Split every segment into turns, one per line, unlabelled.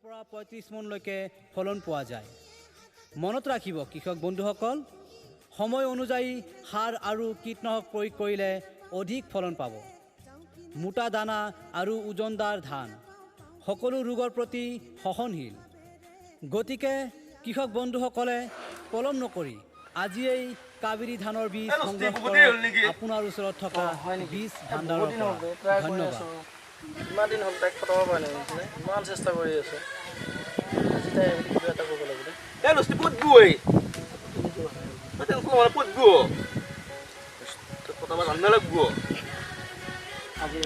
পৰা 35 মোনলৈকে ফলন পোৱা যায়। মনত ৰাখিব কৃষক বন্ধুসকল, সময় অনুযায়ী সাৰ আৰু কীটনাশক প্ৰয়োগ কৰিলে অধিক ফলন পাব। মোটা দানা আৰু ওজনদাৰ ধান সকলো ৰোগৰ প্ৰতি সহনশীল। গতিকে কৃষক বন্ধুসকলে পলম নকৰি আজিয়েই কাবেৰী ধানৰ বীজ সংগ্ৰহ কৰক আপোনাৰ ওচৰত থকা বীজ ভাণ্ডাৰৰ পৰা। ধন্যবাদ।
ইমান দিন হ'ল তাইক খটাব পৰা নাই, ইমান চেষ্টা কৰি আছোঁ। আজি তাই কিবা এটা কৰিব লাগিব।
এই লস্তি ক'ত গৈ ক'ত গো কটাব জানিব লাগিব।
আজি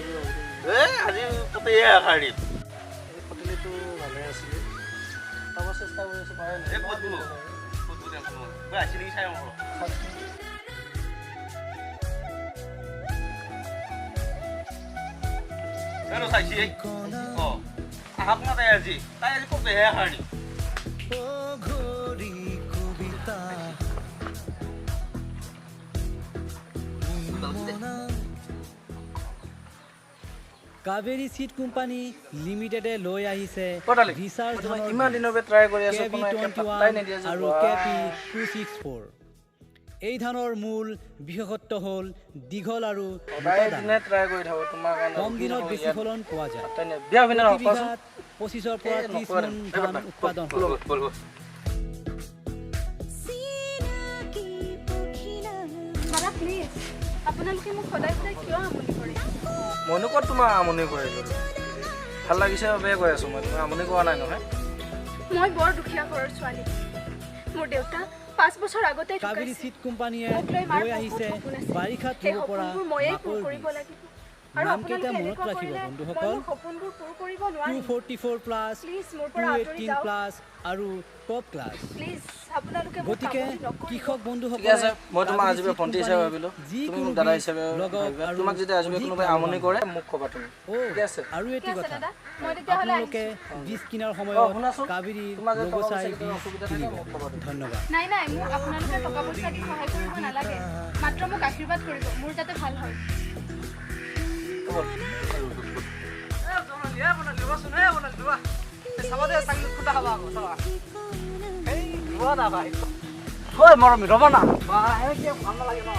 আজি কটাই শাৰী
খটিলেতো ভালে আছিলে, খটাব চেষ্টা কৰি আছোঁ, পাৰে নাই।
আসি নেকি চাই চাইছি তাই আজি কটাইহে শাৰী
কাবেৰী চিড কোম্পানী লিমিটেডে লৈ আহিছে ৰিচাৰ্জ
ইমান দিনৰ পৰা ট্ৰাই কৰি আছোঁ,
আৰু কেপি 264। এই ধানৰ মূল বিশেষত্ব হ'ল দীঘল আৰু
ট্ৰাই কৰি থাকোঁ তোমাৰ কাৰণে।
কম দিনত বেছি ফলন পোৱা যায়।
বিয়া বিনা
25 পৰা 30 মোন ধান উৎপাদন হয়।
আপোনালোকে মোক সদায় সদায় কিয় আমনি কৰে?
মইনো ক'ত তোমাৰ আমনি কৰিলোঁ, ভাল লাগিছে বাবে কৈ আছোঁ। মই তোমাৰ আমনি কৰা নাই নহয়।
মই বৰ দুখীয়া ঘৰৰ ছোৱালী। মোৰ দেউতা 5 বছৰ আগতে
কাবেৰী চিড কোম্পানীয়ে লৈ আহিছে বাৰিষাত ৰুব পৰা মাকৈ বীজ। নামকেইটা মনত ৰাখিব বন্ধুসকল, 244 প্লাছ, 218 প্লাছ আৰু টপ ক্লাছ। গতিকে কৃষক বন্ধুসকলে
মই তোমাক আজি ভণ্টি হিচাপে ভাবিলোঁ, তুমি মোক দাদা হিচাপে ভাবিবা। তোমাক যেতিয়া আজি কোনোবাই আমনি কৰে মোক ক'বা তুমি, ঠিক আছে?
আৰু এটি কথা, আপোনালোকে বীজ কিনাৰ সময়ত কাবেৰী লোগো চাই বীজ কিনিব। ধন্যবাদ।
নাই নাই, মোক আপোনালোকে টকা পইচা দি সহায় কৰিব নালাগে, মাত্ৰ মোক আশীৰ্বাদ কৰিব মোৰ যাতে ভাল হয়।
মৰমি ৰ'বা না, ভাল নালাগে ন।